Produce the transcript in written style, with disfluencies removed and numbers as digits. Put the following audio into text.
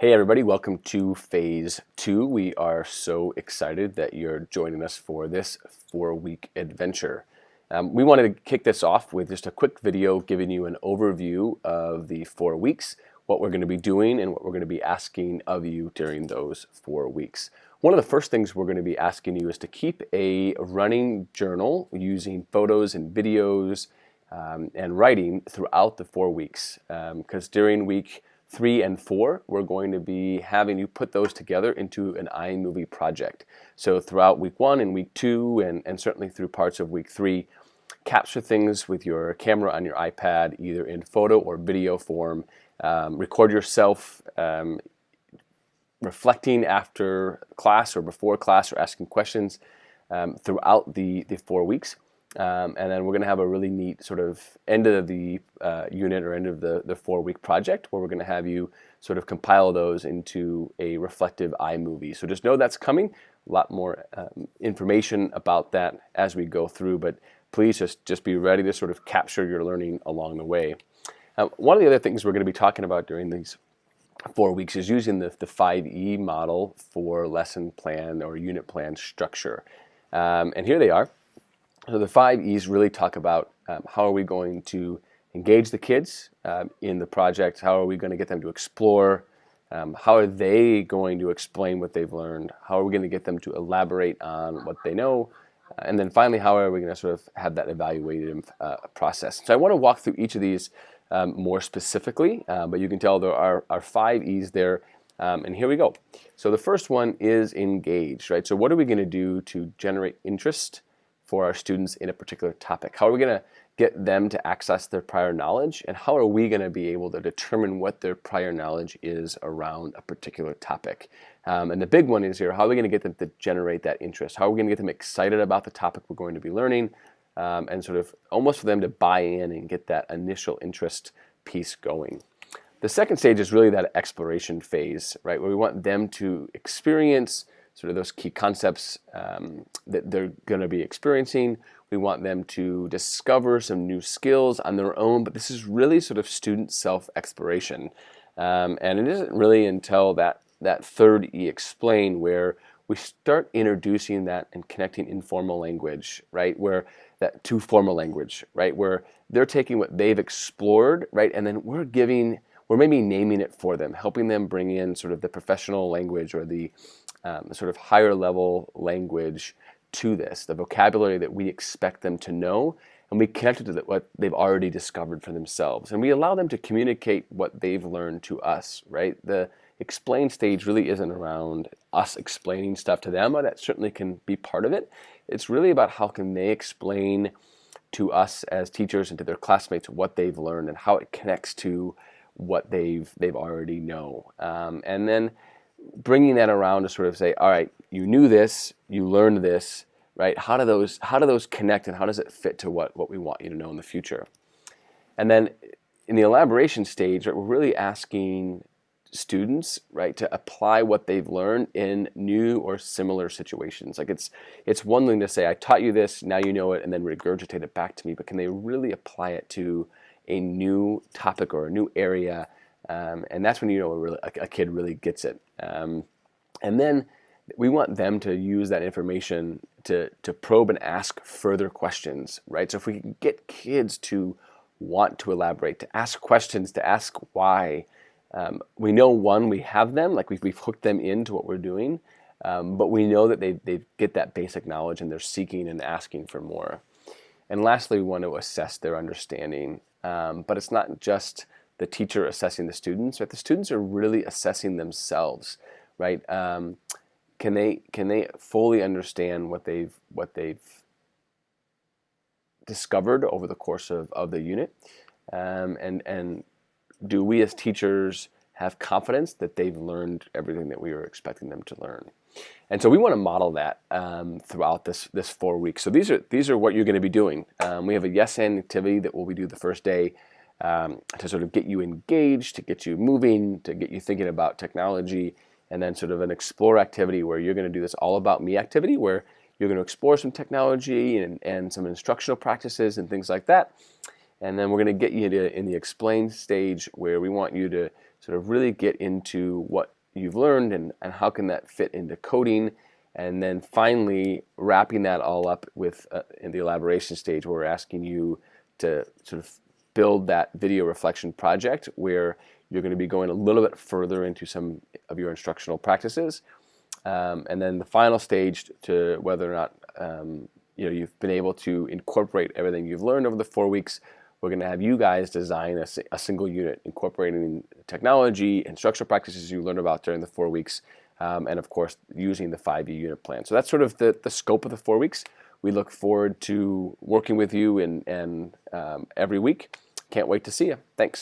Hey everybody, welcome to Phase 2. We are so excited that you're joining us for this 4-week adventure. We wanted to kick this off with just a quick video giving you an overview of the 4 weeks, what we're going to be doing and what we're going to be asking of you during those 4 weeks. One of the first things we're going to be asking you is to keep a running journal using photos and videos and writing throughout the 4 weeks, because during week 3 and 4, we're going to be having you put those together into an iMovie project. So throughout week 1 and week 2 and certainly through parts of week 3, capture things with your camera on your iPad, either in photo or video form. Record yourself reflecting after class or before class or asking questions throughout the 4 weeks. And then we're going to have a really neat sort of end of the unit or end of the 4-week project where we're going to have you sort of compile those into a reflective iMovie. So just know that's coming. A lot more information about that as we go through, but please just be ready to sort of capture your learning along the way. One of the other things we're going to be talking about during these 4 weeks is using the 5E model for lesson plan or unit plan structure. And here they are. So the 5 E's really talk about how are we going to engage the kids in the project, how are we going to get them to explore, how are they going to explain what they've learned, how are we going to get them to elaborate on what they know, and then finally how are we going to sort of have that evaluative process. So I want to walk through each of these more specifically, but you can tell there are 5 E's there, and here we go. So the first one is engage, right? So what are we going to do to generate interest for our students in a particular topic? How are we going to get them to access their prior knowledge, and how are we going to be able to determine what their prior knowledge is around a particular topic? And the big one is here, how are we going to get them to generate that interest? How are we going to get them excited about the topic we're going to be learning, and sort of almost for them to buy in and get that initial interest piece going? The second stage is really that exploration phase, right, where we want them to experience sort of those key concepts that they're going to be experiencing. We want them to discover some new skills on their own, but this is really sort of student self-exploration. And it isn't really until that third E, explain, where we start introducing that and connecting informal language, right, where that to formal language, right, where they're taking what they've explored, right, and then we're maybe naming it for them, helping them bring in sort of the professional language or the sort of higher level language to this, the vocabulary that we expect them to know, and we connect it to what they've already discovered for themselves. And we allow them to communicate what they've learned to us, right? The explain stage really isn't around us explaining stuff to them, but that certainly can be part of it. It's really about how can they explain to us as teachers and to their classmates what they've learned and how it connects to what they've already know. And then bringing that around to sort of say, all right, you knew this, you learned this, right? How do those connect, and how does it fit to what we want you to know in the future? And then in the elaboration stage, right, we're really asking students, right, to apply what they've learned in new or similar situations. Like it's one thing to say, I taught you this, now you know it, and then regurgitate it back to me, but can they really apply it to a new topic or a new area? And that's when you know a kid really gets it. And then we want them to use that information to probe and ask further questions, right? So if we can get kids to want to elaborate, to ask questions, to ask why, we know, one, we have them, like we've hooked them into what we're doing, but we know that they get that basic knowledge and they're seeking and asking for more. And lastly, we want to assess their understanding, but it's not just the teacher assessing the students, right? The students are really assessing themselves, right? Can they fully understand what they've discovered over the course of the unit? And do we as teachers have confidence that they've learned everything that we were expecting them to learn? And so we want to model that throughout this 4 weeks. So these are what you're going to be doing. We have a yes and activity that we do the first day, to sort of get you engaged, to get you moving, to get you thinking about technology, and then sort of an explore activity where you're going to do this all about me activity, where you're going to explore some technology and some instructional practices and things like that. And then we're going to get you in the explain stage, where we want you to sort of really get into what you've learned, and how can that fit into coding, and then finally wrapping that all up with in the elaboration stage, where we're asking you to sort of build that video reflection project where you're going to be going a little bit further into some of your instructional practices. And then the final stage to whether or not you've been able to incorporate everything you've learned over the 4 weeks. We're going to have you guys design a single unit incorporating technology, instructional practices you learned about during the 4 weeks, and of course using the 5-year unit plan. So that's sort of the scope of the 4 weeks. We look forward to working with you and every week. Can't wait to see you. Thanks.